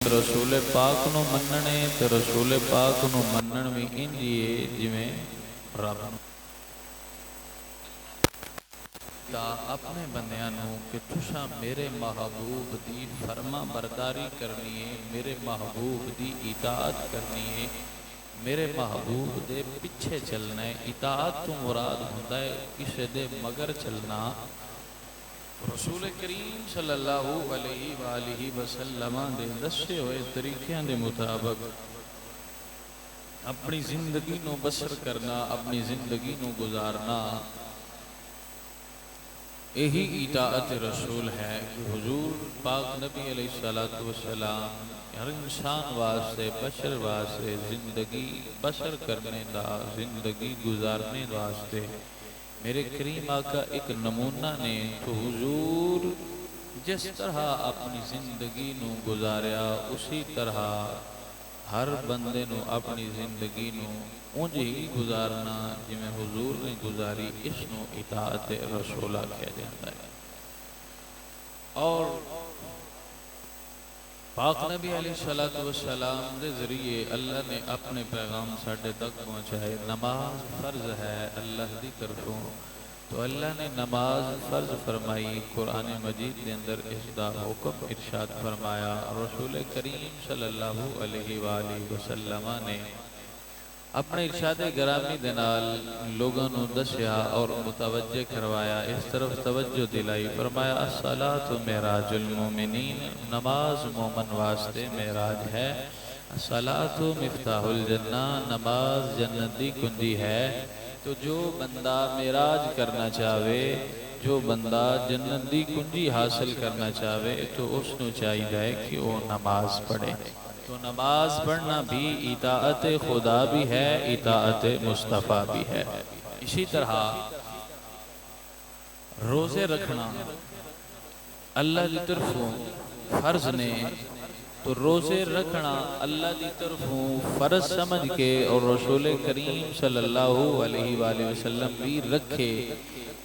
رسول پاک نو مننے تے رسول پاک نو منن وی انج ہی ہے جویں رب تا اپنے بندیاں نو کہ تساں میرے محبوب دی فرما برداری کرنی ہے، میرے محبوب دی اطاعت کرنی ہے، میرے محبوب دے پیچھے چلنا ہے۔ اطاعت تو مراد ہوندا ہے کسے دے مگر چلنا۔ رسول کریم صلی اللہ علیہ وآلہ وسلم دے دسے ہوئے طریقیاں دے مطابق اپنی زندگی نو بسر کرنا، اپنی زندگی نو گزارنا، یہی اطاعت رسول ہے۔ حضور پاک نبی علیہ السلام ہر انسان واسطے بشر واسطے زندگی بسر کرنے دا، زندگی گزارنے واسطے میرے کریم آقا ایک نمونہ نے تو حضور جس طرح اپنی زندگی نو گزاریا اسی طرح ہر بندے نو اپنی زندگی نو اونج ہی گزارنا جویں حضور نے گزاری، اس نو اطاعت رسول کہا جاتا ہے۔ اور پاک نبی علیہ السلام دے ذریعے اللہ نے اپنے پیغام ساڈے تک پہنچائے۔ نماز فرض ہے اللہ دی طرفوں، تو اللہ نے نماز فرض فرمائی، قرآن مجید کے اندر اس دا حکم ارشاد فرمایا۔ رسول کریم صلی اللہ علیہ وآلہ وسلم نے اپنے ارشاد گرامی دنال لوگوں نو دسیا اور متوجہ کروایا، اس طرف توجہ دلائی، فرمایا الصلاۃ معراج المومنین، نماز مومن واسطے معراج ہے۔ الصلاۃ مفتاح الجنہ، نماز جنت دی کنجی ہے۔ تو جو بندہ معراج کرنا چاہے، جو بندہ جنت دی کنجی حاصل کرنا چاہے تو اس نو چاہیے کہ وہ نماز پڑھے۔ تو نماز پڑھنا بھی اطاعت خدا بھی ہے، اطاعت مصطفیٰ بھی ہے۔ اسی طرح روزے رکھنا اللہ کی طرفوں فرض نے، تو روزے رکھنا اللہ کی طرفوں فرض سمجھ کے اور رسول کریم صلی اللہ علیہ وآلہ وسلم بھی رکھے،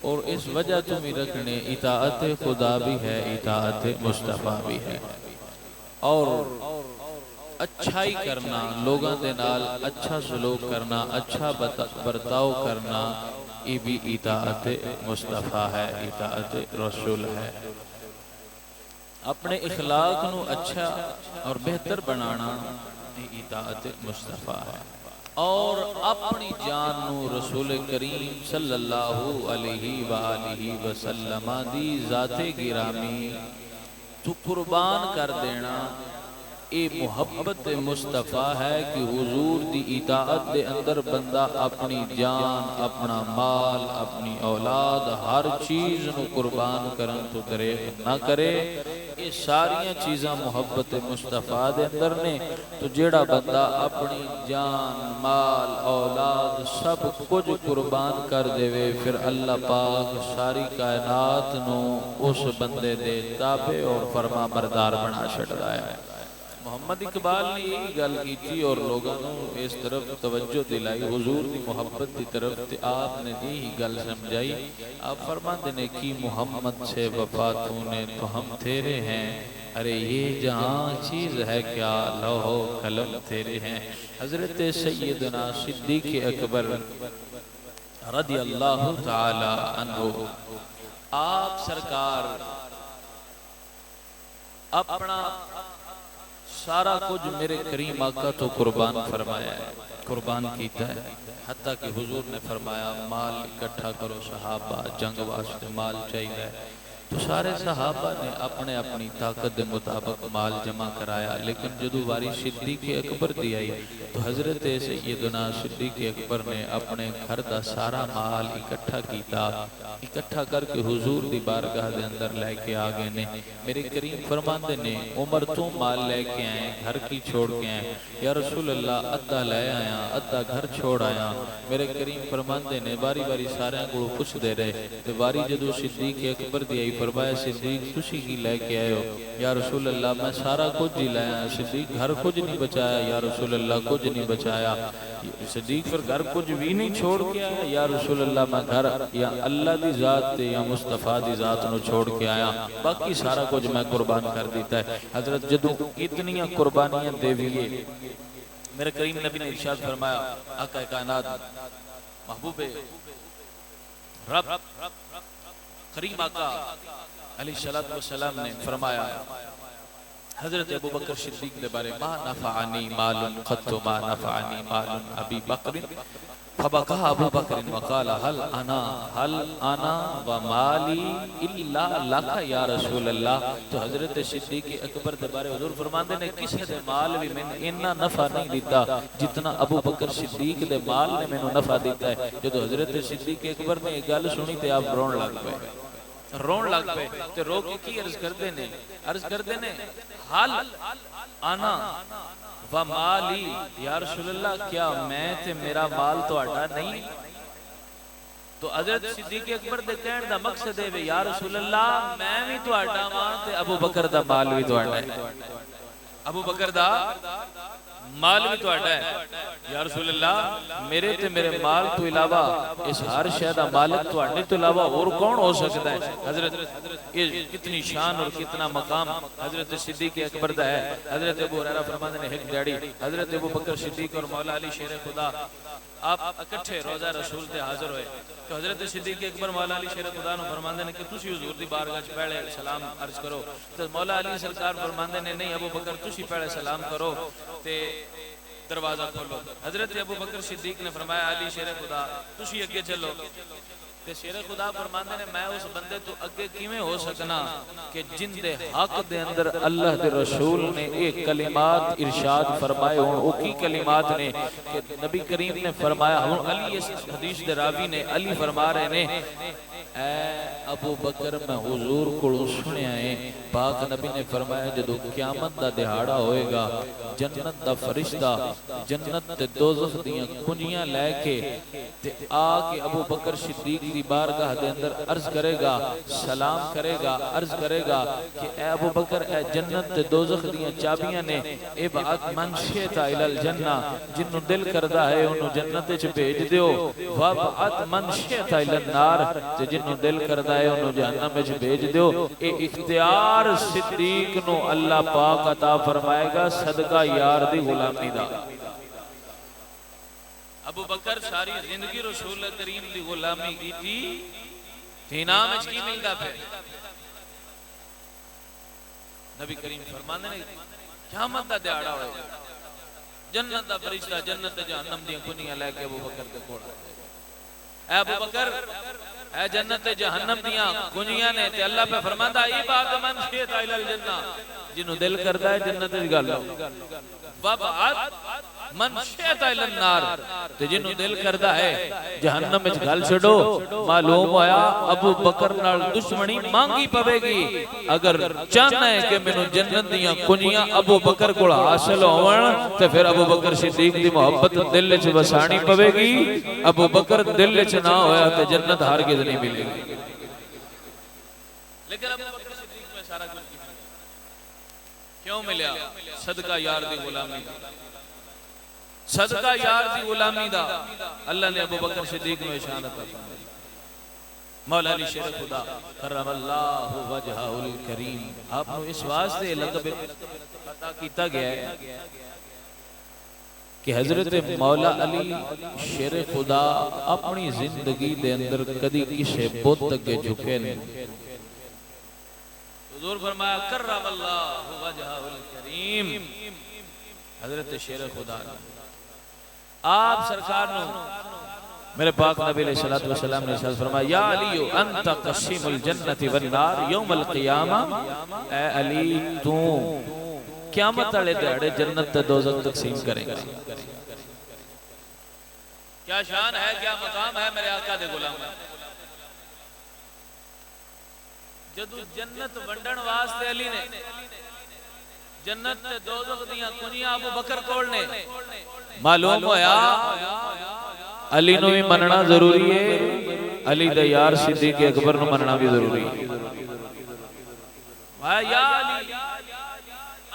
اور اس وجہ تو بھی رکھنے اطاعت خدا بھی ہے، اطاعت مصطفیٰ بھی ہے۔ اور اچھائی کرنا، لوگاں دے نال اچھا سلوک کرنا، اچھا برتاؤ کرنا، یہ بھی اطاعت مصطفیٰ ہے، اطاعت رسول ہے۔ اپنے اخلاق نو اچھا اور بہتر بنانا یہ اطاعت مصطفیٰ ہے۔ اور اپنی جان نو رسول کریم صلی اللہ علیہ وآلہ وسلم دی ذات گرامی تو قربان کر دینا، اے محبت مصطفیٰ ہے کہ حضور دی اطاعت دے اندر بندہ اپنی جان، اپنا مال، اپنی اولاد، ہر چیز نو قربان کرن تو دریغ نہ کرے۔ یہ ساریاں چیزاں محبت مصطفیٰ دے اندر نے۔ تو جیڑا بندہ اپنی جان، مال، اولاد سب کچھ قربان کر دے، پھر اللہ پاک ساری کائنات نو اس بندے دے تابع اور فرما بردار بنا چھڑدا ہے۔ محمد اقبال نے یہی گل کی تھی اور لوگوں نے اس طرف توجہ دلائی حضور دی محبت دی طرف، تے آپ نے یہی گل سمجھائی۔ آپ فرماتے ہیں کہ محمد سے وفا تو نے تو ہم تیرے ہیں، ارے یہ جہاں چیز ہے کیا لوح و قلم تیرے ہیں۔ حضرت سیدنا صدیق اکبر رضی اللہ تعالی عنہ، آپ سرکار اپنا سارا کچھ میرے کریم آقا تو قربان فرمایا ہے، قربان کیتا ہے، حتیٰ کہ حضور نے فرمایا مال اکٹھا کرو صحابہ، جنگ واسطے مال چاہیے۔ تو سارے صحابہ نے اپنے اپنی طاقت دے مطابق مال جمع کرایا، لیکن جدو باری صدیق اکبر دی آئی تو حضرت سیدنا صدیق اکبر نے اپنے گھر دا سارا مال اکٹھا کیتا، اکٹھا کر کے حضور دی بارگاہ دے اندر لے کے آگے نے۔ میرے کریم فرماندے نے عمر تو مال لے کے آئیں، گھر کی چھوڑ کے آئیں، یا رسول اللہ ادھا لے آیا، ادھا گھر چھوڑ آیا۔ میرے کریم فرماندے نے باری باری سارے کو پوچھ دے رہے، تو باری جدو صدیق اکبر دی آئی فرمایا صدیق تسی کی لے کے آئے ہو؟ یا رسول اللہ میں سارا کچھ ہی لایا، صدیق گھر کچھ نہیں بچایا، یا رسول اللہ کچھ نہیں بچایا۔ صدیق پر گھر کچھ بھی نہیں چھوڑ کے آیا، یا رسول اللہ میں گھر یا اللہ دی ذات تے یا مصطفیٰ دی ذات نو چھوڑ کے آیا، باقی سارا کچھ میں قربان کر دیتا ہے۔ حضرت جدو اتنی قربانیاں دیویے، میرے کریم نبی نے ارشاد فرمایا، آقا کائنات محبوب رب کریم آقا علیہ السلام نے فرمایا حضرت ابو بکر صدیق کے بارے ما نفعنی مال قط ما نفعنی مال ابی بکر فبکا ابو بکر وقال هل انا ومالی الا لک یا رسول اللہ۔ تو حضرت صدیق اکبر کے بارے حضور فرماندے نے کسی دے مال بھی میں اتنا نفع نہیں دیتا جتنا ابو بکر صدیق دے مال نے مینوں نفع دیتا ہے۔ جب حضرت صدیق اکبر نے یہ گل سنی تے آپ رون لگ پے تے رو کے کی عرض کردے نے حل انا ومالی یا رسول اللہ کیا میں تے میرا مال تو اٹھا نہیں؟ تو حضرت صدیق اکبر دے کہن دا مقصد ہے یا رسول اللہ میں بھی تو اٹھا ماں تے ابو بکر دا مال بھی تو اٹھا ہے، ابو بکر دا مال بھی تو اٹھا ہے۔ یا رسول اللہ میرے تے میرے مال تو علاوہ اس ہر شے دا مالک تو اٹھنے تو علاوہ اور کون ہو سکتا ہے؟ حضرت یہ کتنی شان اور کتنا مقام حضرت صدیق اکبر دا ہے۔ حضرت ابو ہریرہ فرماتے ہیں ایک ڈیڑی حضرت ابو بکر صدیق اور مولا علی شیر خدا آپ اکٹھے روزہ رسول تے حاضر ہوئے تو حضرت صدیق اکبر مولا علی شیر خدا نو فرماندے نے کہ تسی حضور دی بارگاہ وچ پہلے سلام عرض کرو، تو مولا علی سرکار فرماندے نے نہیں ابو بکر تسی پہلے سلام کرو تے دروازہ کھولو۔ حضرت ابو بکر صدیق نے فرمایا علی شیر خدا تسی اگے چلو، تے شیر خدا فرماندے نے میں اس بندے تو اگے کیویں ہو سکنا کہ جن دے حق دے اندر اللہ دے رسول نے ایک کلمات ارشاد فرمائے ہوں، وہ کی کلمات نے کہ نبی کریم نے فرمایا ہوں، علی اس حدیث دے راوی نے علی فرما رہے نے اے ابو بکر میں حضور کو سنے آئے پاک نبی نے فرمایا جدو قیامت دا دہاڑا ہوئے گا جنت دا فرشتہ جنت تے دوزخ دیاں کنجیاں لے کے تے آکے ابو بکر صدیق دی بارگاہ دے اندر عرض کرے گا، سلام کرے گا، عرض کرے گا کہ اے ابو بکر اے جنت تے دوزخ دیاں چابیاں نے ابعت من شئتا الی الجنہ، جنہوں دل کردہ ہے انہوں جنت چ بھیج دیو، وابعت من شئتا الی النار تے جنہوں دل کردہ ہے انہوں جہنم چ بھیج دیو۔ اے اختیار صدیق نو اللہ پاک عطا فرمائے گا صدقہ یار دی غلامی دا۔ ابو بکر ساری زندگی رسول کریم دی غلامی کی تھی، انعام اچ کی ملتا پہ نبی کریم فرمانے نے قیامت دا دیاڑا ہوئے جنت دا فرشتہ جنت جہنم دیاں کنیاں لے کے ابو بکر کے کوڑا اے ابو بکر اے جنت جہنم دیاں کنیاں نے تے اللہ پہ فرماندہ ای بات من شئتا الی الجنہ، جنہوں دل کردہ ہے جنت دی گل لو، وابعت من شئتا الی النار تے جنہوں دل کردہ ہے جہنم میں گل چھڑو۔ معلوم ہویا ابو بکر نال دشمنی مانگی پوے گی، اگر چاہنا ہے کہ میں جنت دیاں کنیاں ابو بکر کو حاصل ہون تے پھر ابو بکر صدیق دی محبت دل چ وسانی پوے گی۔ ابو بکر دل چ نہ ہویا تے جنت ہرگز نہیں ملے گی، لیکن ابو بکر صدیق میں سارا کچھ کیوں ملیا؟ صدقہ یار دی غلامی، صدقہ یار دی غلامی دا اللہ نے ابو بکر صدیق میں شان عطا فرمائی۔ مولا علی شیر خدا کرم اللہ وجہہ الکریم آپ نے اس واسطے لقب عطا کیتا گیا ہے کہ حضرت مولا علی شیر خدا اپنی زندگی دے اندر کدی کسے بت اگے جھکے نہیں۔ حضور فرمایا کرم اللہ وجہہ الکریم، حضرت شیر خدا آپ سرکار نو میرے پاک نبی علیہ السلام نے فرمایا یا علی انت قسیم الجنت والنار یوم القیامہ، اے علی تو قیامت والے دہاڑے جنت تے دوزخ تقسیم کرے گا۔ کیا شان ہے، کیا مقام ہے میرے آقا دے غلام۔ جدو جنت ونڈن واسطے علی نے جنت تے دوزخ دیاں کنیاں ابو بکر کول نے معلوم ہویا علی نو بھی مننا ضروری ہے، علی دا یار صدیق اکبر نو مننا بھی ضروری ہے۔ یا علی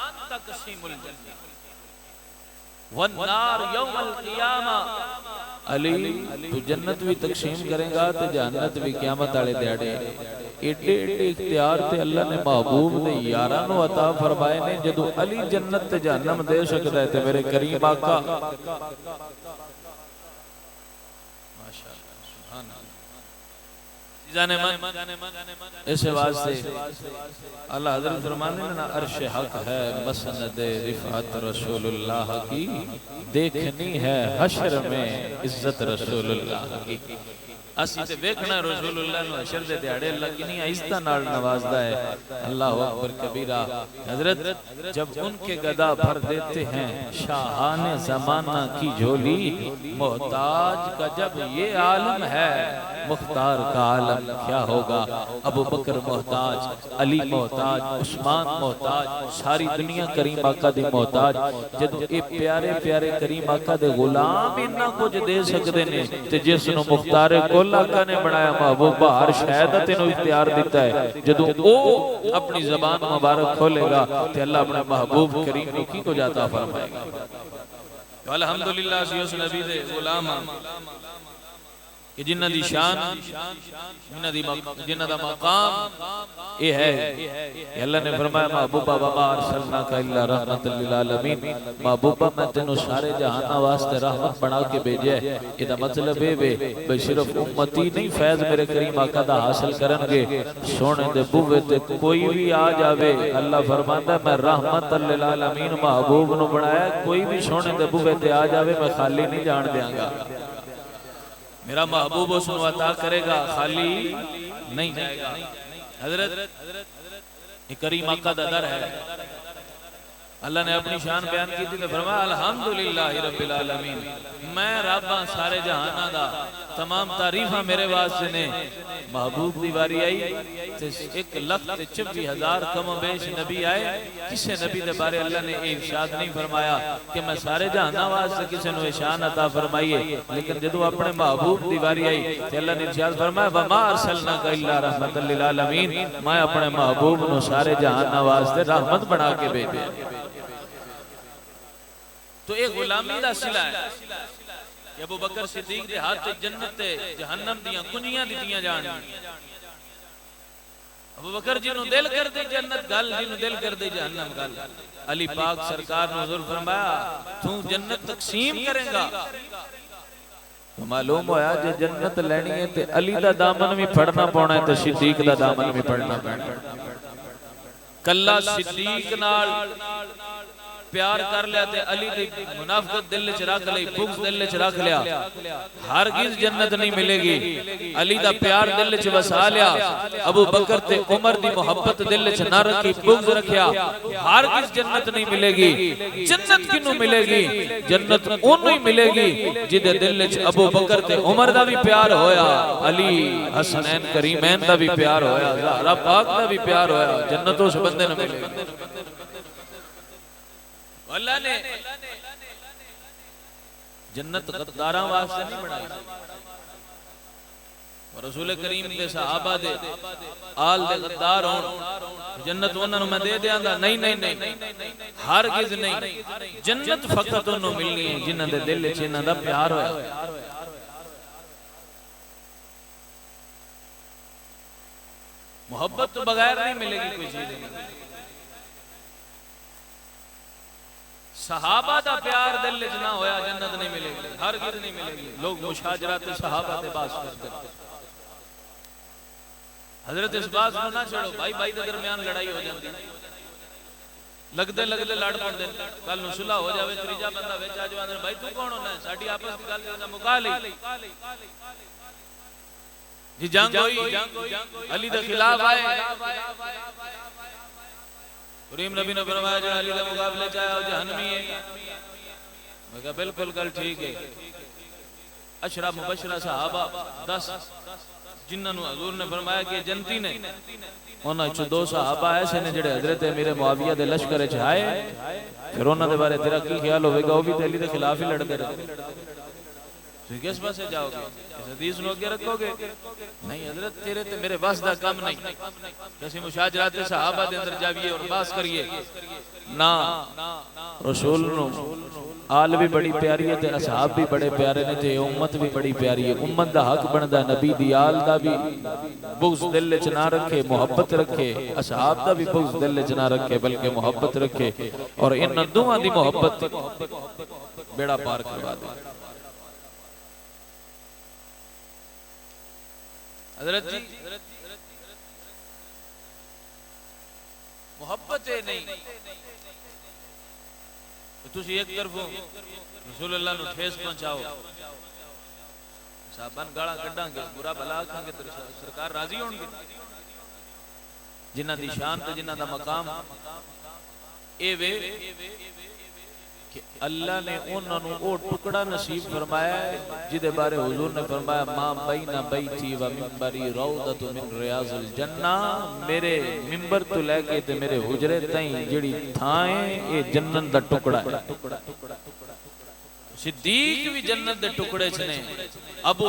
انت قسیم الجنہ والنار یوم القیامہ، علی تو جنت بھی تقسیم کریں گا تو جہنت بھی قیامت والے دیہڑے۔ ایڈے ایڈے اختیار تے اللہ نے محبوب دے یاراں نو عطا فرمائے نے، جدو علی جنت تے جہنم دے سکتا ہے تے میرے کریم آقا اس واسطے اللہ حضرت فرمانے نا عرش حق ہے مسند رفعت رسول اللہ کی، دیکھنی ہے حشر میں عزت رسول اللہ کی۔ اسی تے دیکھنا رسول اللہ نو حشر دے دیاڑے اللہ کنی عزتاں نال نوازدا ہے۔ اللہ اکبر کبیرہ۔ حضرت جب ان کے گدا بھر دیتے ہیں شاہان زمانہ کی جھولی، محتاج کا جب یہ عالم ہے مختار کا عالم کیا ہوگا۔ ابو بکر محتاج، علی محتاج، عثمان محتاج، ساری دنیا کریم آقا دی محتاج، جدو اے پیارے پیارے کریم آقا دے غلام انہاں کچھ دے سکتے نے، تے جس نو مختار کل آقا نے بنایا محبوب بہر شہادت انہوں اختیار دیتا ہے، جدو او اپنی زبان مبارک کھولے گا تے اللہ اپنے محبوب کریم کو کی کو جاتا فرمائے گا۔ الحمدللہ سی اس نبی دے غلام کہ جنہ دی شان، جنہ دا مقام یہ ہے کہ اللہ نے فرمایا محبوبہ وما ارسلناک الا رحمت للعالمین، محبوبہ میں تینوں سارے جہانہ واسطے رحمت بنا کے بھیجے۔ یہ دا مطلب ہے بے صرف امتی نہیں فیض میرے کریم آقا دا حاصل کرن گے، سونے دے بوے تے کوئی بھی آ جاوے، اللہ فرماتا ہے میں رحمت للعالمین محبوب نو بنایا، کوئی بھی سونے دے بوے تے آ جاوے میں خالی نہیں جان دیاں گا۔ میرا محبوب اس کو عطا کرے گا، خالی نہیں جائے گا۔ حضرت کریم آقا دا در ہے، اللہ نے اپنی شان بیان کی تھی تو فرمایا الحمدللہ رب العالمین، میں رباں سارے جہانہ دا، تمام تعریفہ میرے واسطے نے۔ محبوب دیواری آئی 1,26,000 کم و بیش نبی آئے، کسے نبی دے بارے اللہ نے ارشاد نہیں فرمایا کہ میں سارے جہانہ واسطے کسے نو شان عطا فرمائیے، لیکن جدو اپنے محبوب دیواری آئی تو اللہ نے ارشاد فرمایا وما ارسلناک الا رحمت للعالمین، میں اپنے محبوب نو سارے جہانہ واسطے رحمت بنا کے بھیجے۔ تو ایک غلامی دا صلہ ہے کہ ابو بکر صدیق دے ہاتھ جنت جہنم دیاں کنیاں دیتیاں جان۔ ابو بکر جنہوں دل کر دے جنت گل، جنہوں دل کر دے جہنم گل۔ علی پاک سرکار نے حضور فرمایا تو جنت تقسیم کریں گا، تو معلوم ہویا جو جنت لینی ہے تے علی دا دامن بھی پڑھنا پونا ہے تے صدیق دا دامن بھی پڑھنا پونا ہے۔ کلہ صدیق نال پیار کر لیا تے علی دی منافقت دل چ رکھ لئی، بغض دل چ رکھ لیا، ہرگز جنت نہیں ملے گی۔ علی دا پیار دل چ وسا لیا، ابو بکر تے عمر دی محبت دل چ نہ رکھی، بغض رکھیا، ہرگز جنت نہیں ملے گی۔ جنت کینوں ملے گی؟ جنت اونوں ہی ملے گی جدے دل چ ابو بکر تے عمر دا بھی پیار ہویا، علی حسنین کریمین دا بھی پیار ہویا، زہرا پاک دا بھی پیار ہویا، جنت اس بندے نہ ملے گی۔ اللہ نے جنت غداراں واسطے نہیں بنائی، رسول کریم دے صحابہ دے آل دے غدار ہون جنت انہوں میں دے دیاں گا، نہیں نہیں نہیں، ہرگز نہیں۔ جنت فقط انہوں ملنی ہے جنہاں دے دل چ انہاں دا پیار ہویا۔ محبت تو بغیر نہیں ملے گی کوئی چیز نہیں۔ صحابہ دا پیار دل چ نہ ہویا جنت نہیں ملے گی، ہرگز نہیں ملے گی۔ لوگ مشاجرات صحابہ دے باس کرتے ہیں۔ حضرت اس باس نو نہ چھڑو، بھائی بھائی دے درمیان لڑائی ہو جاندی، لگدے لگدے لڑ پڑدے، کل نو صلح ہو جاوے، تیجا بندہ وچ آ جاوے، بھائی تو کون ہونا ہے، ساڈی آپس دی گل تے مکا لئی جی، جنگ ہوئی، علی دے خلاف آئے، کریم نبی نے فرمایا جو علی دے مقابلے چاہے وہ جہنمی ہے۔ میں کہا بالکل گل ٹھیک ہے۔ اشرا مبشرہ صحابہ 10 جنہوں حضور نے فرمایا کہ جنتی نے، انہاں چو 2 صحابہ ایسے نے جڑے حضرت امیر معاویہ دے لشکر چ آئے، پھر انہاں دے بارے تیرا کی خیال ہوئے گا، وہ بھی علی دے خلاف ہی لڑتے رہے۔ تو کس پاسے جاؤ گے؟ اس حدیث نو اگے رکھو گے؟ نہیں حضرت تیرے تے میرے بس دا کم نہیں، کسی مشاجرات صحابہ دے اندر جاویے اور باس کریے نا، رسول نو آل بھی بڑی پیاری ہے تے اصحاب بھی بڑے پیارے نے تے امت بھی بڑی پیاری ہے، امت دا حق بندا نبی دی آل دا بھی بغض دل وچ نہ رکھے، محبت رکھے، اصحاب دا بھی بغض دل وچ نہ رکھے بلکہ محبت رکھے، اور ان دوواں دی محبت بیڑا پار کروا دے۔ حضرت جی محبت ہے نہیں تسی ایک طرف رسول اللہ نو ٹھیس پہنچاؤ، صحابہ گاڑا کڈاں گے، برا بھلا آکھاں گے تو سرکار راضی ہون گے؟ جنہ دی شان تے جنہ دا مقام اے وے کہ اللہ نے انہوں نے وہ ٹکڑا نصیب فرمایا ہے جدے بارے حضور نے فرمایا ماں بین بیتی و منبری روضۃ من ریاض الجنہ، میرے منبر تو لے کے تے میرے حجرے تائیں جڑی تھائیں اے جنت دا ٹکڑا ہے۔ صدیق بھی جنت دے ٹکڑے چھنے، ابو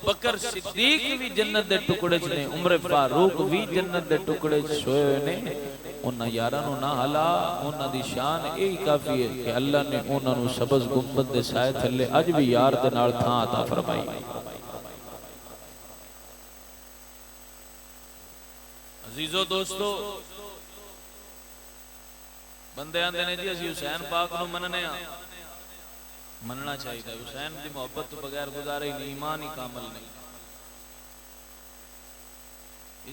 بکر صدیق بھی جنت دے ٹکڑے چھنے، عمر فاروق بھی جنت دے ٹکڑے چھوئے نے، انہاں یارانو نہ حلا، انہاں دی شان ایہی کافی ہے کہ اللہ نے انہاں نو سبز گنبد دے سائے تھلے اج بھی یار دے نال تھاں عطا فرمائی۔ عزیزو دوستو، بندے آندے نے جی اسی حسین پاک نو مننے ہاں، مننا چاہیے تھا، حسین دی محبت تو بغیر گزارے ہی نہیں، ایمان ہی کامل نہیں۔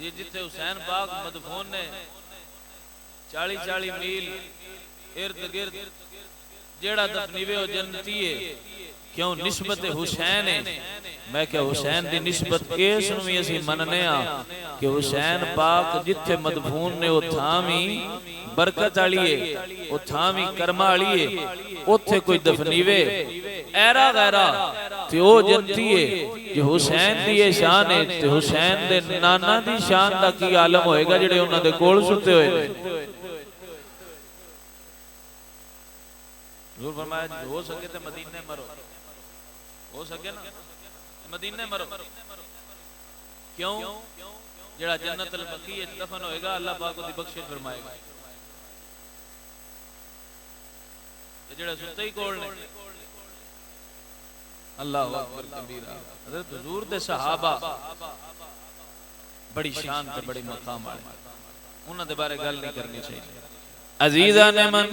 یہ جتھے حسین پاک مدفون نے 40 میل ارد گرد جیڑا دفنیوے ہو جنتی ہے، کیوں نسبت حسین ہے؟ میں کہ حسین دی نسبت اس نوی اسی مننے ہاں کہ حسین پاک جتھے مدفون نے وہ تھامی برکت آلیے، وہ تھامی کرما آلیے، اتھے کوئی دفنیوے ایرا غیرہ تے او جنتی ہے جو حسین دی شان ہے، تے حسین دے نانا دی شان دا کی عالم ہوئے گا جڑے انہاں دے کول ستے ہوئے۔ حضور فرمایا جی ہو سکے تے مدینے مرو، ہو سکے نا مدینے مرو، کیوں؟ جڑا جنت البقیع دفن ہوئے گا اللہ پاک کو دی بخشش فرمائے گا، جڑا ستے ہی کول نے اللہ اکبر کبیرہ۔ حضرت حضور دے صحابہ بڑی شان تے بڑی مقام آئے، انہاں دے بارے گل نہیں کرنی چاہیے۔ عزیزان من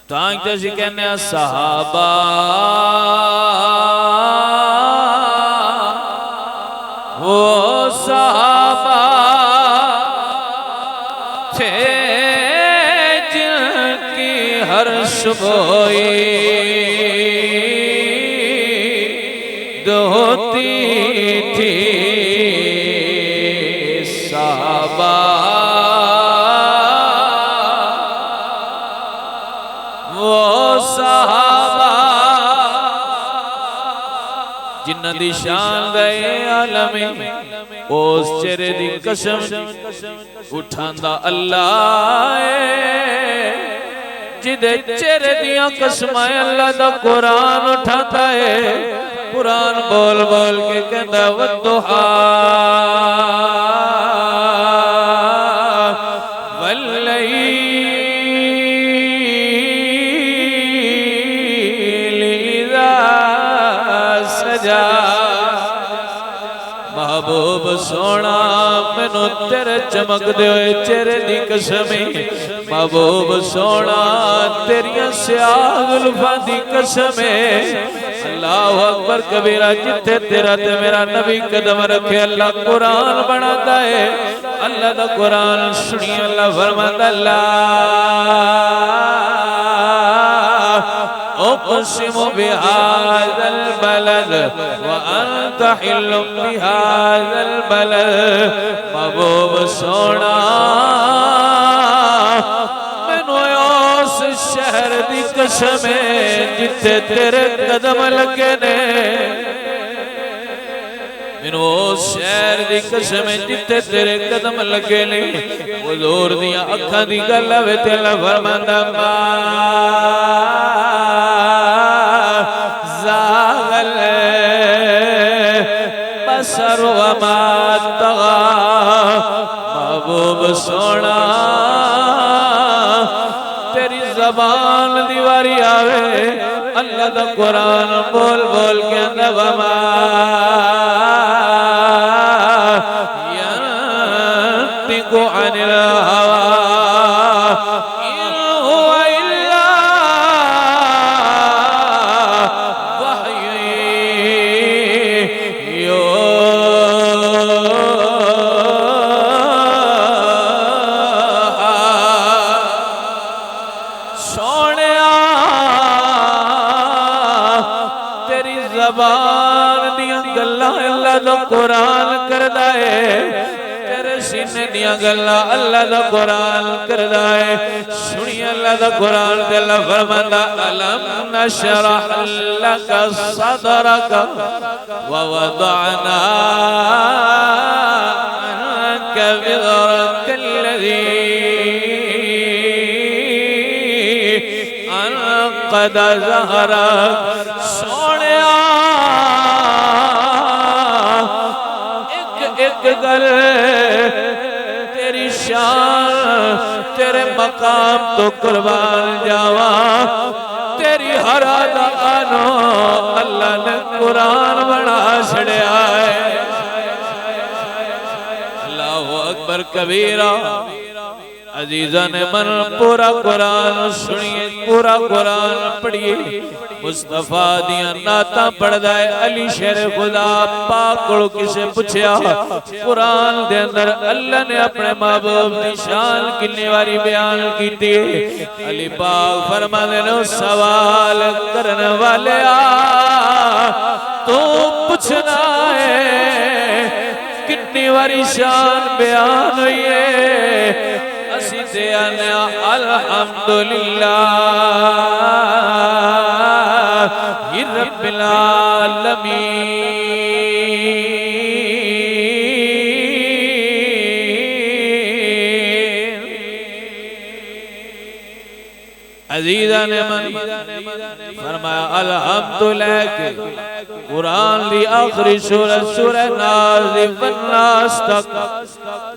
تانک تے سی کہنے صحابہ وہ صحابہ تھے جن کی ہر شبوئی ہوتی تھی، صحابہ وہ صحابہ جنہ دی شان گئے عالمی، اس چہرے دی قسم اٹھاندا اللہ ہے، جدے چہرے دیاں قسمیں اللہ دا قرآن اٹھاتا ہے، قرآن بول بول کے کہندا والضحیٰ واللیل اذا سجا۔ محبوب سونا مینوں تیرے چمک دے ہوئے چہرے دی قسمیں، محبوب سونا تیریاں سیاہ زلفاں دی قسمیں، اللہ اکبر کبیرہ جتھے تیرا تے میرا نبی قدم رکھے اللہ قرآن بناتا ہے، اللہ دا قرآن سنی اللہ فرماتا اللہ اقسم بهذا البلد وانت حل بهذا البلد۔ محبوب سونا مینوں اس شہر دی قسم ہے جتھے تیرے قدم لگے نے، مینوں اس شہر دی قسم ہے جتھے تیرے قدم لگے نے، حضور دیاں اکھاں دی گل آوے تے اللہ فرماندا ما زاغ سونا تیری زبان دیواری آوے اللہ دا قرآن بول بول کے اندر وما ينطق عن الهوى إن هو إلا وحي يوحى سونیا تیری زبان دیاں گلاں اللہ دا قرآن کردا ہے سینے دیا گلا اللہ دا قرآن کردا ہے سنی اللہ دا قرآن تے اللہ فرماتا الم نشرح لک صدرک ووضعنا عنک وزرک الذی انقض ظہرک سونیا ایک گل تیری شان تیرے مقام تو قربان جاوا تیری ہر آنو اللہ نے قرآن بنا چھڑیا ہے اللہ اکبر کبیرہ عزیزان من پورا قرآن سنیے پورا قرآن پڑھئے مصطفیٰ دیاں ناتا پڑھ دائے علی شیر خدا پاکڑو کسے پچھیا قرآن دے اندر اللہ نے اپنے محبوب دی شان کلنے والی بیان کی تھی علی پاک فرما دینا سوال کرنے والے تو پچھنا ہے کتنی والی شان بیان ہوئی ہے الحمدللہ رب العالمین عزیزان من فرمایا الحمدللہ کہ قرآن دی آخری سورہ ناز دی والناس تک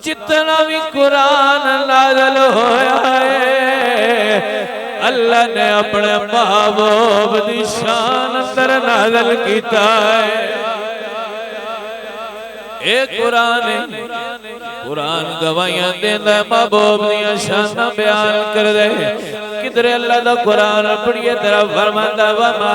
جتنا بھی قرآن نازل ہویا ہے اللہ نے اپنے محبوب دی شان اندر نازل کیتا ہے ایک قرآن گوائیاں دیندہ محبوب دیا شان بیان کر دے کدھر اللہ دا قرآن پڑھئے تیرا فرماتا وما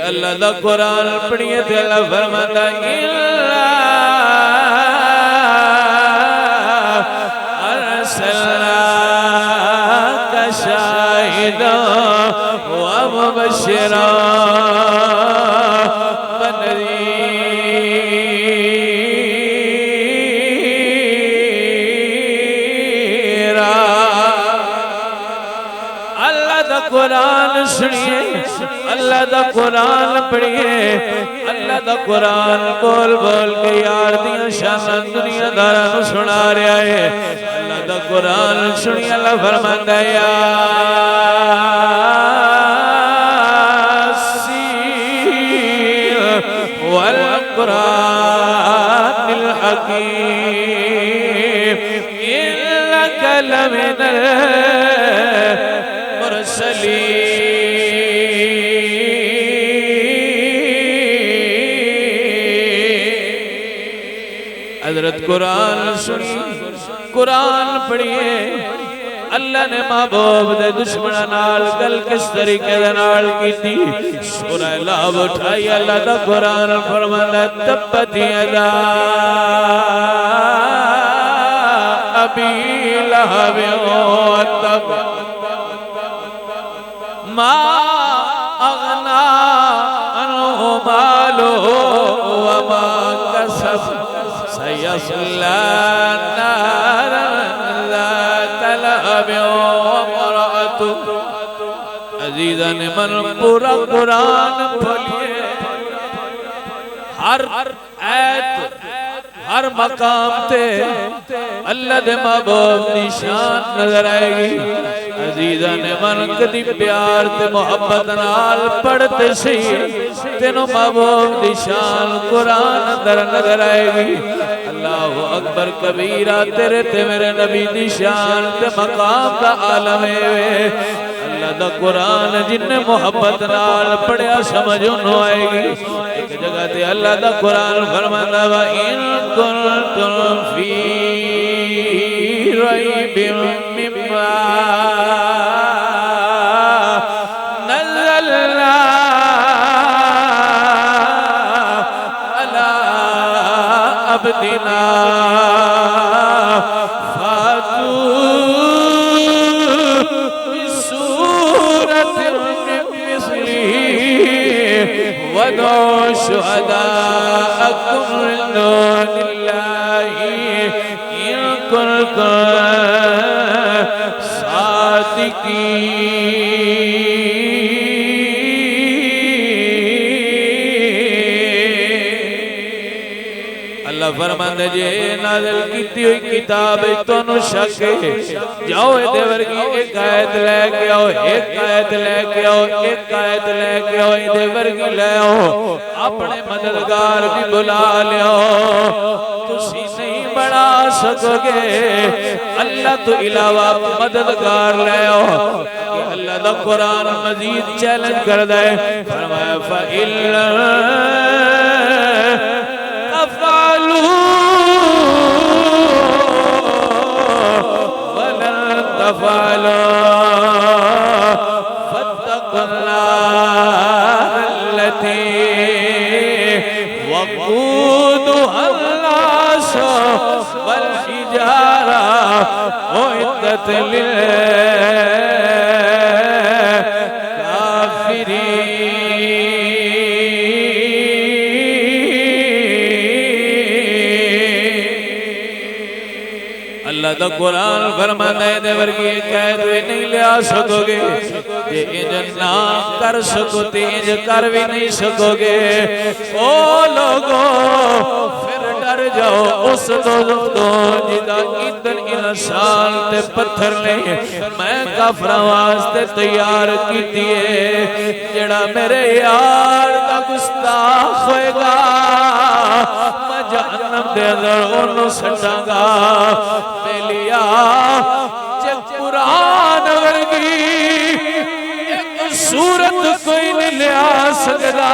اللہ دا قرآن پڑھئے تھے اللہ فرماتا ارسلناک شاہدا ومبشرا ونذیرا اللہ دا قرآن سنیے اللہ دا قرآن پڑھئے اللہ دا قرآن بول بول کے یار دیاں شان دنیا داران سنا رہا ہے اللہ دا قرآن سنی اللہ فرماتا ہے یاسین والقرآن الحکیم انک لمن المرسلین حضرت قرآن سنی قرآن پڑھئے اللہ نے محبوب دے دشمنہ نال گل کس طریقے دے نال کی تھی سورہ لہب اٹھائی اللہ دا قرآن فرمانا تبت یدا ابی لہب وتب ما اغنا عنہ مالہ وما کسب سيصلى نارا ذات لهب عزیزان من پورا قرآن پڑھئے، ہر آیت ہر مقام تے اللہ دے محبوب نشان نظر آئے گی۔ عزیزان من کدی پیار تے محبت نال پڑھتے سی تینوں محبوب نشان قرآن اندر نظر آئے گی۔ اللہ اکبر کبیرہ تیرے تے میرے نبی نشان تے مقام دا عالم ہے۔ اللہ دا قرآن جن محبت نال پڑھیا سمجھ انہوں آئے گی۔ ایک جگہ تے اللہ دا قرآن فرمانا وَإِن كُنتُمْ فِي رَيْبٍ مِّمَّا نَزَّلْنَا عَلَىٰ عَبْدِنَا وَادْعُوا شُهَدَاءَكُمْ مِن دُونِ اللَّهِ إِن كُنتُمْ صَادِقِينَ۔ اللہ فرماندے جے نازل کیتی ہوئی کتاب تانوں شک ہے، جاؤ اے ورگی ایک آیت لے کے آؤ، ایک آیت لے کے آؤ، ایک آیت لے کے آؤ، اے ورگی لے آؤ، اپنے مددگار بھی بلا لیو، تسی نہیں بنا سکو گے اللہ تو علاوہ مددگار لے آؤ۔ اللہ دا قرآن مزید چیلنج کر دے، فرمایا فَإِن فاتقوا النار التي وقودها الناس والحجارة أعدت للكافرين۔ اللہ دا قرآن فرمانا ہے دے ورگی قید بھی نہیں لیا سکو گے، جے انج نہ کر سکو تے انج کر بھی نہیں سکو گے۔ او لوگو پھر ڈر جاؤ اس دوزخ تو جدا ایندھن انسان تے پتھر لے میں کافر واسطے تیار کیتی ہے، جڑا میرے یار دا گستاخ ہوئے گا میں جہنم دے اندر انہوں سٹاں گا۔ لیا جب قرآن ورگی ایک صورت کوئی نہیں لیا سکتا،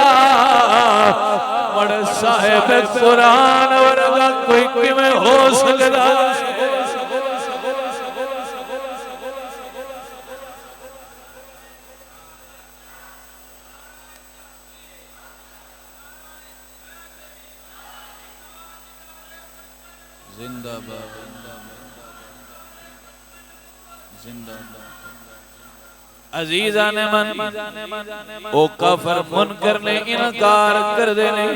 بڑے صاحب قرآن ورگا کوئی کیویں ہو سکتا۔ زندہ باد عزیزان من او کافر منکر نے انکار کر دینے،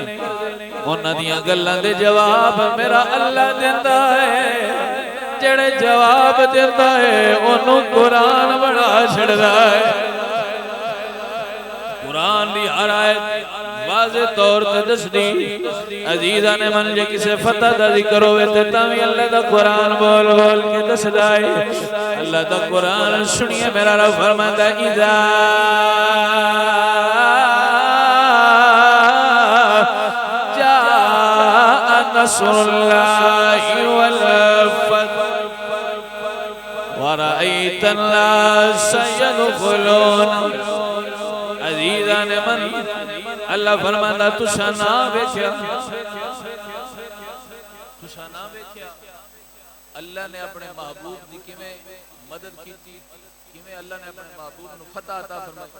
انہاں دیاں گلاں دے جواب میرا اللہ دیندہ ہے، جڑے جواب دیندہ ہے انہوں قرآن بڑا چھڑدا ہے۔ قرآن دی ہر آیت واضح طور تے دس دی عزیزان من جے کسے فتح دا ذکر ہوئے تے تاوی اللہ دا قرآن بول بول کے دس دائے۔ اللہ دا قرآن سنیے میرا رب فرماتا اذا جاء نصر اللہ والفتح ورأيت الناس يدخلون۔ عزیزان من اللہ فرماتا تُسا نہ بیچیا، تُسا نہ بیچیا اللہ نے اپنے محبوب دی کیویں مدد کی تھی، کیویں اللہ نے اپنے محبوب نو فتح عطا فرمائی۔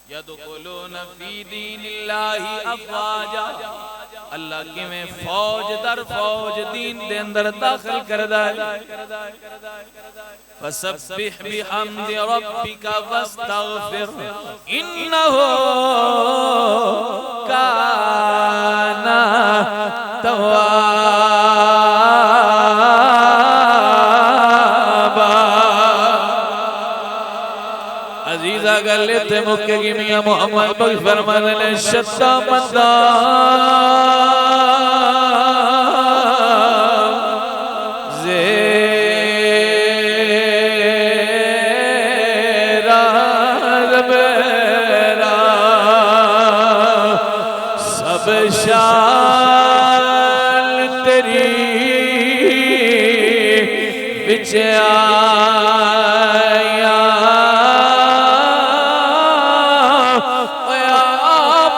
یدخلون فی دین اللہ افواجا، اللہ کیویں فوج در فوج دین دے اندر داخل کردا ہے۔ فسبح بحمد ربک واستغفر انہ کان توابا۔ عزیزان تے مکے گی میاں محمد بخش فرمانے نے شتا مندہ زیرہ زبیرہ سب شان تیری بچ آیا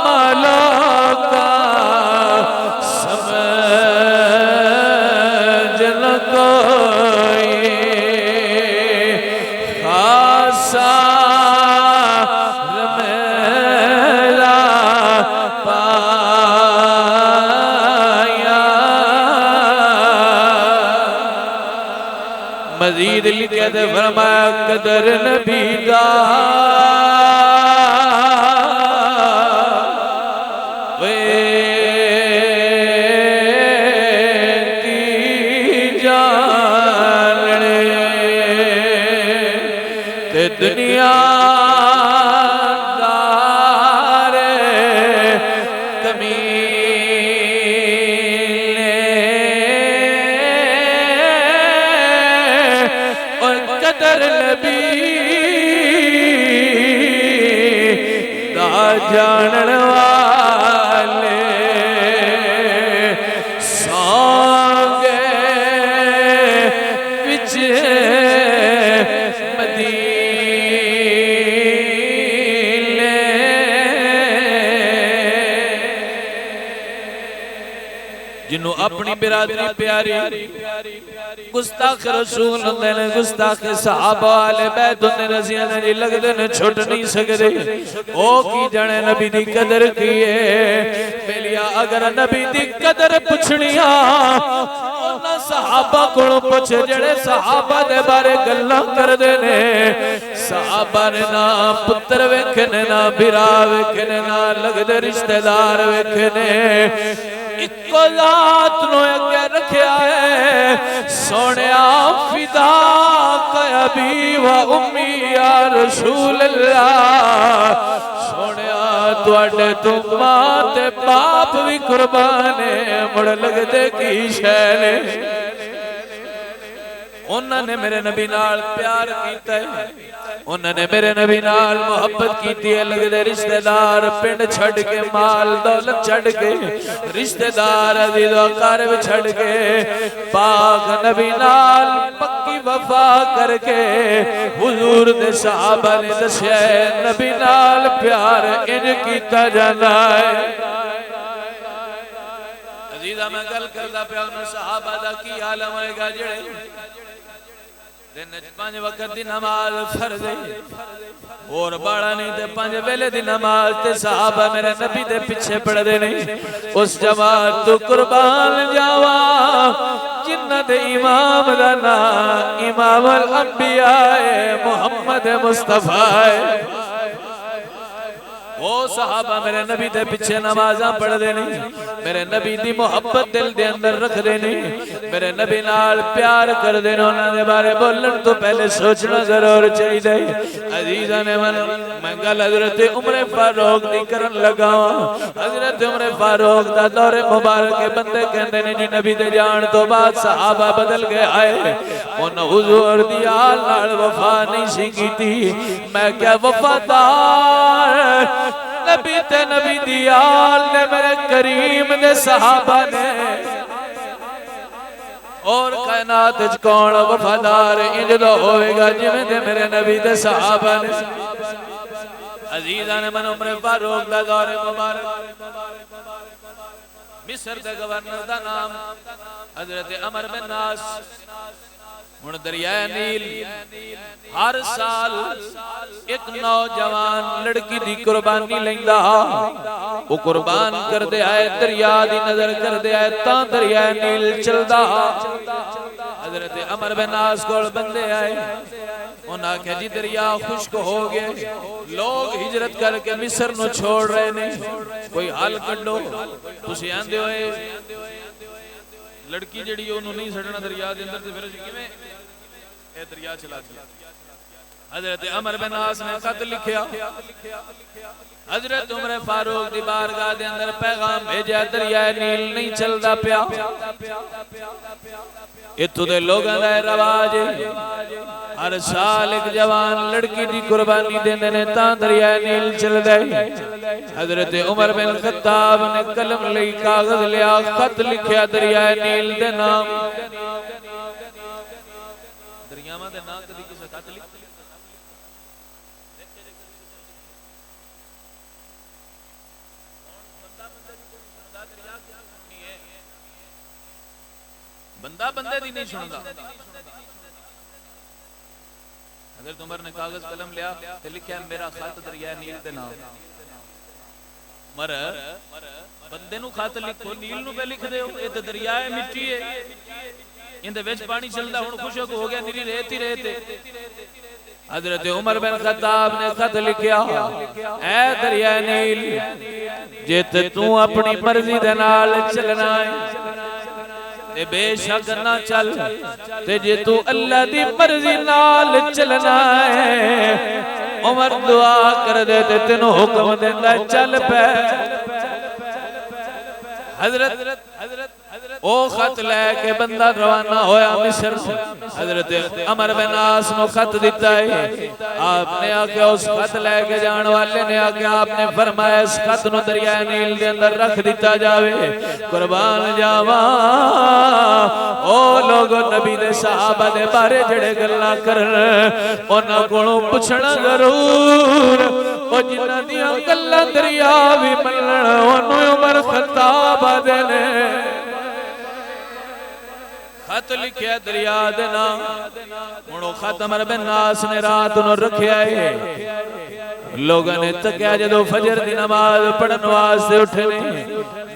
ملکہ سمجھ نہ کوئی خاصا میرا پایا مزید لکھے دے فرمایا قدر نبی دا دنیا دار کمینے اور قدر نبی دا جانن والے سانگے وچ جنہوں اپنی برادری پیاری گستاخ رسول ہوندے نے گستاخ صحابہ آلے بیت ہوندے رضیاں نے جی لگ دے نے چھوٹ نہیں سکتے او کی جانے نبی دی قدر کیے پہلیا اگر نبی دی قدر پچھنیاں اونا صحابہ کو پچھے جڑے صحابہ دے بارے گلہ کر دے نے صحابہ نے نا پتر ویکھنے نا برا ویکھنے نا لگ دے رشتہ دار ویکھنے اکو ذات نو اگے رکھیا ہے سونیا فدا کا ابی و امی یا رسول اللہ سونیا توڑے تم ماں تے باپ بھی قربانے مڑ لگ دے کی شہلے انہوں نے میرے نبی نال پیار کیتا ہے انہوں نے میرے نبی نال محبت کیتی ہے لگ دے رشتہ دار پنڈ چھڑ کے مال دولت چھڑ کے رشتہ دار عزیز و اقارب چھڑ کے پاک نبی نال پکی وفا کر کے حضور دے صحابہ نے دسیا ہے نبی نال پیار انج کیتا جانا ہے عزیزہ میں گل کردہ پہ انہوں صحابہ دا کی عالم ہوئے گا جڑے دن پانچ وقت دی نماز فرض ہے اور بڑا نہیں تے پانچ ویلے دی نماز تے صحابہ میرے نبی دے پیچھے پڑھ دے نہیں اس جماعت تو قربان جاوا جنہ دے امام دانا امام الانبیاء محمد مصطفیٰ وہ صحابہ میرے نبی دے پیچھے نمازاں پڑھ دے نہیں میرے نبی دی محبت دل دے اندر رکھ دے نہیں میرے نبی نال پیار کر دے انہوں نے بارے بولن تو پہلے سوچنا ضرور چاہی دے عزیزہ نے میں گل حضرت عمر فاروق دی کرن لگا حضرت عمر فاروق دا دور مبارک کے بندے کہندے نے جی نبی دے جان تو بعد صحابہ بدل گئے آئے ان حضور دی آل نال وفا نہیں سی کی تھی میں کیا وفادار نبی تے نبی دیال نے میرے کریم نے صحابہ نے اور کائنات اچ کون وفادار انجدہ ہوئے گا جمیں دے میرے نبی دے صحابہ نے عزیزہ نے من عمر فاروق دا دور مبارک مصر دے گورنر دا نام حضرت عمر بن ناس ان دریائے نیل ہر سال ایک نوجوان لڑکی دی قربانی لیندہ وہ قربان کر دے آئے دریا دی نظر کر دے آئے تاں دریائے نیل چل دا حضرت عمر بن ناس کو بندے آئے انہاں کہ جی دریا خشک ہو گئے لوگ ہجرت کر کے مصر نو چھوڑ رہے نہیں کوئی حال کڈو تسی آندے ہوئے لڑکی جڑی انہوں نہیں سڑنا دریا دے اندر تے پھر اسی کیویں اے دریا چلا دیا حضرت عمر بن عاص نے خط لکھیا، حضرت عمر فاروق دی بارگاہ دے اندر پیغام بھیجا، دریائے نیل نہیں چلدا پیا، اتھوں دے لوگاں دا رواج ہر سال ایک جوان لڑکی دی قربانی دیندے نے تاں دریائے نیل چلدا ہے۔ حضرت عمر بن خطاب نے قلم لئی کاغذ لیا، خط لکھیا دریائے نیل دے نام، دریاواں دے نام کدی کسے خط لکھ بندہ بندے دی نہیں سندا۔ حضرت عمر نے کاغذ قلم لیا تے لکھیا میرا خط دریائے نیل دے نام۔ عمر بندے نو خط لکھو، نیل نو پہ لکھ دے ہو، اے تے دریائے مٹی ہے، اندے وچ پانی چلدا، ہن خشک ہو گیا، نیری ریت ہی ریت ہے۔ حضرت عمر بن خطاب نے خط لکھیا، اے دریائے نیل جے تے تو اپنی مرضی دے نال چلنا ہے تے بے شک نہ چل، تے جے تو اللہ دی مرضی نال چلنا ہے عمر دعا کر دے تے تینوں حکم دیندا چل پے۔ حضرت او خط لے کے بندہ روانہ ہویا مصر سے۔ حضرت عمر بن عاص نو خط دیتا ہے، آپ نے آکے اس خط لے کے جان والے نے آکے آپ نے فرمایا اس خط نو دریائے نیل دے اندر رکھ دیتا جاوے، قربان جاواں او لوگو نبی دے صحابہ دے بارے جڑے گلاں کرن انہاں کولوں پوچھنا ضرور، او جنہاں دیاں گلاں دریا وی ملن اونوں عمر خطاب دے نے خط لکھیا دریا دے نام۔ ہن خط عمر بن عاص نے رات نو رکھیا ہے، لوگاں نے تکیا جدوں فجر دی نماز پڑھن واسطے اٹھے نے،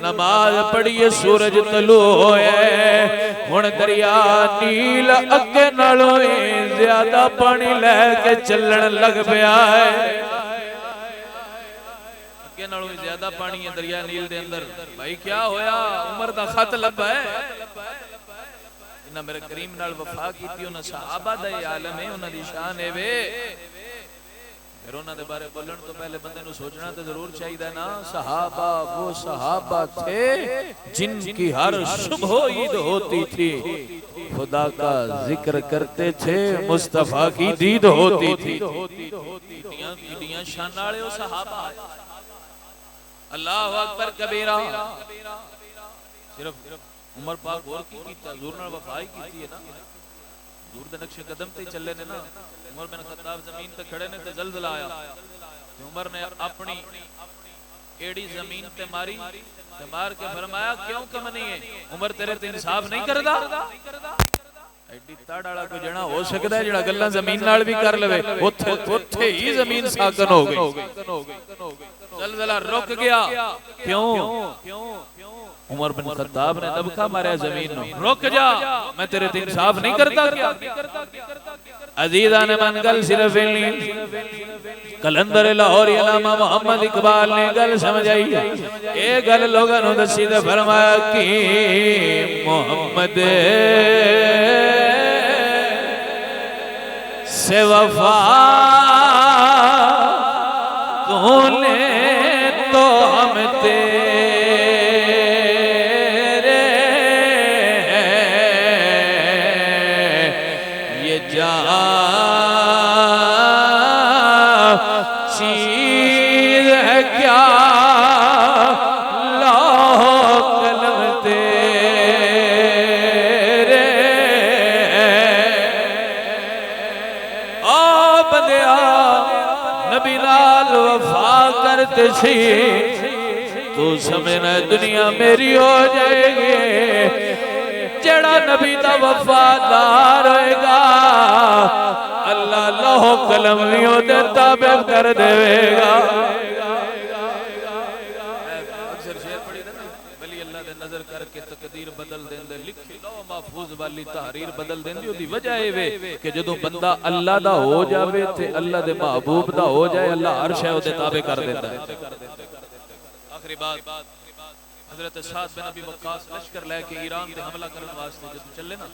نماز پڑھیے سورج طلوع ہویا ہے، ہن دریا نیل اگے نالوں زیادہ پانی لے کے چلن لگ پیا ہے، اگے نالوں زیادہ پانی ہے دریا نیل دے اندر۔ بھائی کیا ہویا؟ عمر دا خط لبا ہے، انہاں میرے کریم نال وفا کیتی، انہاں صحابہ دا عالم ہے، انہاں دی شان ہے وے، پھر انہاں دے بارے بولن تو پہلے بندے نو سوچنا تو ضرور چاہیے نا۔ صحابہ وہ صحابہ تھے جن کی ہر صبح عید ہوتی تھی، خدا کا ذکر کرتے تھے، مصطفیٰ کی دید ہوتی تھی۔ کتنیاں شان والے وہ صحابہ، اللہ اکبر کبیرہ۔ صرف عمر پاک غور کی کیتا، حضور نال وفائی کیتی ہے نا، حضور دے نقش قدم تے چلے نے نا۔ عمر بن خطاب زمین تے کھڑے نے تے زلزلہ آیا، عمر نے اپنی ایڑی زمین تے ماری تے مار کے فرمایا کیوں کم نہیں ہے؟ عمر تیرے تے انصاف نہیں کردا؟ ایڈی تاڑ والا کوئی جنا ہو سکدا ہے جڑا گلاں زمین نال بھی کر لوے؟ اوتھے ہی زمین ساکن ہو گئی، زلزلہ رک گیا۔ کیوں؟ عمر بن خطاب نے دبکا ماریا زمین نو، رک جا، میں تیرے تے انصاف نہیں کرتا کیا؟ عزیزان من گل صرف کلندر لاہوری علامہ محمد اقبال نے گل سمجھائی، اے گل لوگاں نو دسی تے فرمایا کہ محمد سے وفا تو نے تو ہم تو سمجھنا دنیا میری ہو جائے گی، جڑا نبی دا وفادار ہوئے گا اللہ لوح قلم لیوں دے تابع کر دے گا۔ اکثر شعر پڑھی تھا نا، بلی اللہ دے نظر کر کے تقدیر بدل دیں دے، لکھی لو محفوظ والی تحریر بدل دیں دی، وجہ ہے کہ جدو بندہ اللہ دا ہو جاوے تے اللہ دے محبوب دا ہو جائے، اللہ ہر شے دے تابع کر دیتا ہے۔ آخری بات، حضرت سعد بن ابی وقاص لشکر لے کے ایران تے حملہ کرنے واسطے جب چلے نا،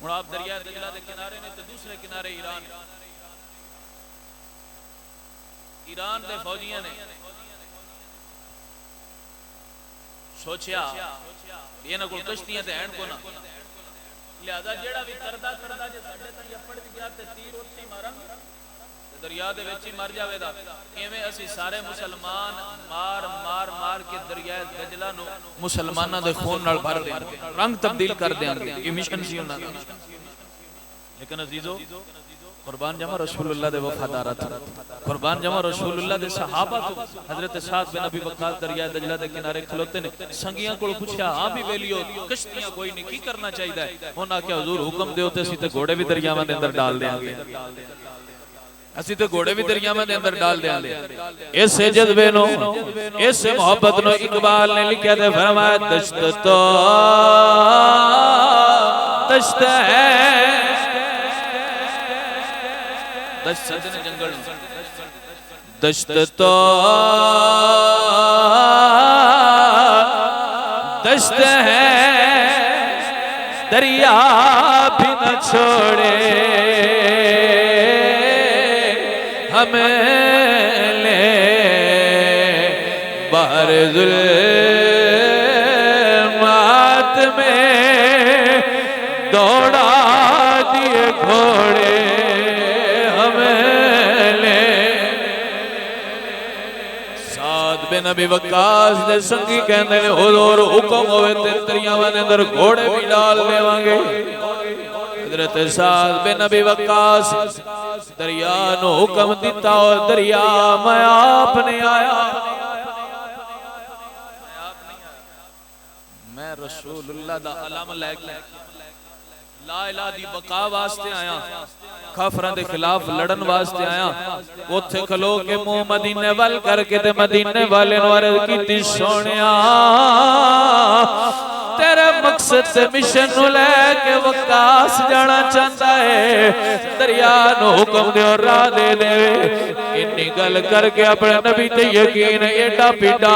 ہوں آپ دریائے دجلہ دے کنارے نے تے دوسرے کنارے ایران دے فوجیاں نے سوچیا یہ نہ کوئی کشتیاں تے اینڈ کو نہ لہذا جیڑا بھی کردہ جے ساڈے تائیں اپڑ بھی گیا تے تیر اُتی مارن دریا دے وچ ہی مر جاوے دا ایویں اسی سارے مسلمان مار مار مار کے دریائے دجلہ نو مسلماناں دے خون نال بھر دیں رنگ تبدیل کر دیں گے یہ مشن سی انہاں دا لیکن عزیزو قربان جمع رسول اللہ دے وفادارہ تھا قربان جمع رسول اللہ دے صحابہ تو حضرت سعد بن ابی وقاص دریائے دجلہ دے کنارے کھلوتے نے سنگیاں کو پوچھا ہاں بھی ویلیو کشتیاں کوئی نہیں کی کرنا چاہیے ہے انہاں کیا حضور حکم دے ہوتے سی تے گھوڑے بھی دریاواں دے اندر ڈال دیں گے اسی تے گھوڑے بھی دریاواں دے اندر ڈال دیں گے اس سے جذبے نو اس سے محبت نو اقبال نے لکھا تے فرمایا دشت تو دشت ہے دشت سجن جنگل دشت تو دشت ہے دریا بھی نہ چھوڑے ہمیں لے بہر ظلمات میں دوڑا دیے گھوڑے بن ابی وقاص دے سنگی کہندے نے حضور حکم ہوئے تے دریاواں دے اندر گھوڑے بھی ڈال دیواں گے حضرت سعد بن ابی وقاص دریا نو حکم دیتا اور دریا میں آپ نہیں آیا میں رسول اللہ دا علم لے کے لا الہ دی بقا واسطے آیا کافران دے خلاف لڑن واسطے آیا اوتھے کھلو کے منہ مدینے وال کر کے تے مدینے والے نو عرض کیتی سونیا تیرے مقصد سے مشن نو لے کے وقاص جانا چاہتا ہے دریا نو حکم دے اور راہ دے دے انی گل کر کے اپنے نبی تے یقین ایڈا پیڈا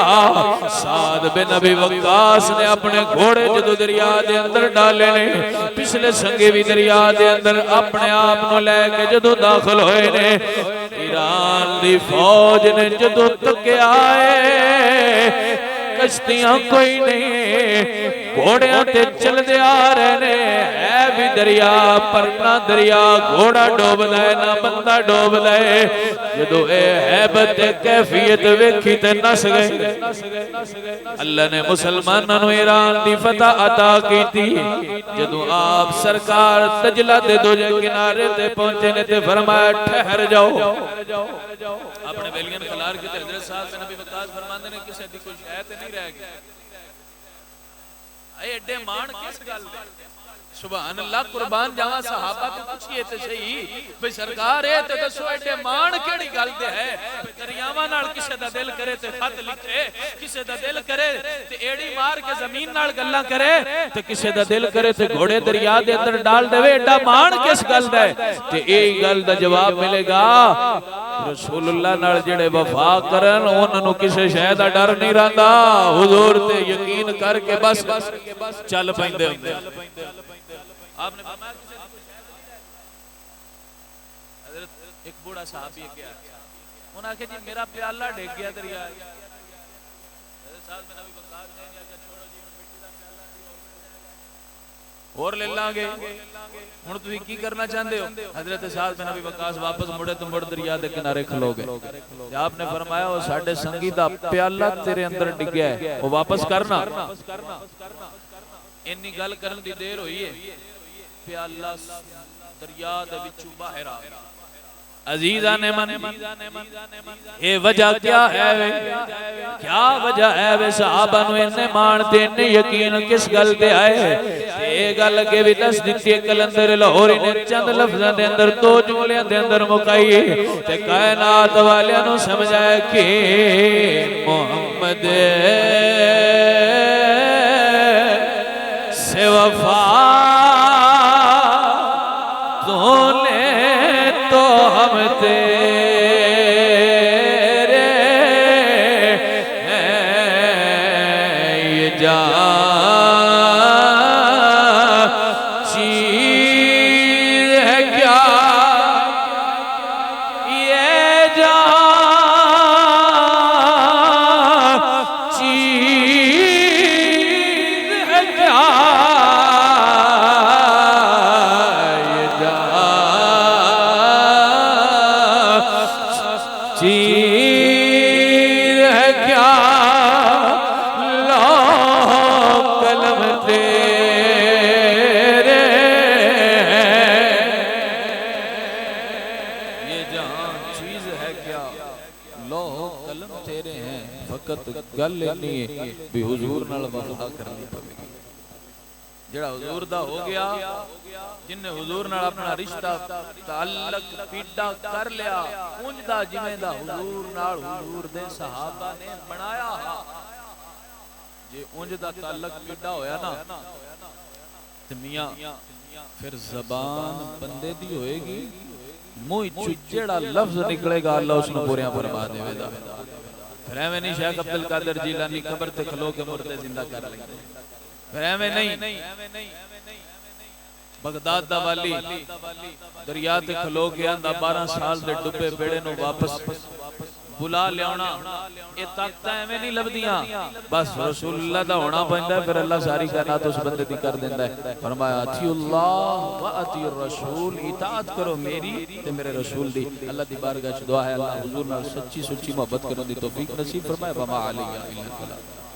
سعد بن ابی وقاص نے اپنے گھوڑے جدو دریا دے اندر ڈالے نے پچھلے سنگے بھی دریا دے اندر اپنے آپ نو لے کے جدو داخل ہوئے نے ایران دی فوج نے جدو تکے آئے کشتیاں کوئی نہیں گھوڑے تے چل دے آ رہے نے ہے بھی دریا پر نہ دریا گھوڑا ڈوب دائے نہ بندہ ڈوب دائے جدو اے حیبت کیفیت ویکھی تے نس گئے اللہ نے مسلمانوں ایران دی فتح عطا کی تھی جدو آپ سرکار دجلہ دے دو کنارے تے پہنچے نے تے فرمایا ٹھہر جاؤ اپنے بیلیاں کھلار کی تے حضرت صاحب بن ابی وقاص فرماندے نے کسے دی کوئی شاید نہیں رہ گیا اے اڈے مان کس گل دے سبحان اللہ قربان جاواں صحابہ تے پوچھئے تے صحیح بھئی سرکار اے تے دسو اڈے مان کیڑی گل دے ہے دریاواں نال کسے دا دل کرے تے خط لکھے کسے دا دل کرے تے ایڑی مار کے زمین نال گلاں کرے تے کسے دا دل کرے تے گھوڑے دریا دے اندر ڈال دے ایڈا مان کس گل دا ہے تے ایہی گل دا جواب ملے گا رسول اللہ نال جڑے وفا کرن انہاں نو کسے شے دا ڈر نہیں رہندا حضور تے یقین کر کے بس چل پیندے ہوندے آپ نے فرمایا کسے دی کوئی شاید نہیں رہے حضرت ایک بوڑھا صحابی کیا انہوں نے کہا جی میرا پیالہ ڈیگ گیا دریا حضرت صاحب بن ابی وقاص نے کہا چھوڑو جی مٹی دا پیالہ اور لے لانگے ہن تسی کی کرنا چاہندے ہو حضرت صاحب بن ابی وقاص واپس مڑے تو مڑ دریا دے کنارے کھلو گئے آپ نے فرمایا وہ ساڈے سنگی دا پیالہ تیرے اندر ڈگ گیا ہے وہ واپس کرنا انی گل کرن دی دیر ہوئی ہے پیالہ دریا دے وچوں باہر آ گیا عزیزان من اے وجہ کیا ہے کیا وجہ ہے وے صحابہ نو انہیں مانتے انہیں یقین کس گل دے آئے اے گل کے بھی دس دیتی کلندر لاہوری نے چند لفظاں دے اندر تو جملیاں دے اندر مکائی تے کائنات والیاں نو سمجھائے کہ محمد سے وفا تو نے تو ہم تیرے ہیں یہ جان چیز کیا لوح قلم تیرے یہ جہاں چیز ہے کیا لوح قلم تیرے ہیں فقط گل نہیں ہے بھی حضور نال وفا کرنی پوے گی جڑا حضور دا ہو گیا جن نے حضور نال اپنا رشتہ تعلق پیڈا کر لیا اونج دا جویں دا حضور نال حضور دے صحابہ نے بنایا جے اونج دا تعلق پیڈا ہویا نا تے میاں پھر زبان بندے دی ہوئے گی منہ جڑا لفظ نکلے گا اللہ اس نے پوریاں فرما دے گا پھر ایویں نہیں شیخ عبد القادر جیلانی قبر تے کھلو کے مردے زندہ کر لیں پھر ایویں نہیں بغداد دا والی دریا تے کھلو کے آندہ 12 سال دے ڈبے بیڑے نو واپس بلا لیاؤنا یہ طاقتہ ایویں نہیں لبدیاں بس رسول اللہ دا ہونا پہندا ہے پھر اللہ ساری کائنات اس بندے دی کر دیندا ہے فرمایا اطیع اللہ و اطیع الرسول اطاعت کرو میری تے میرے رسول دی اللہ دی بارگاہ وچ دعا ہے اللہ حضور نال سچی سچی محبت کرنے دی توفیق نصیب فرمائے وما علیہ الا البلاغ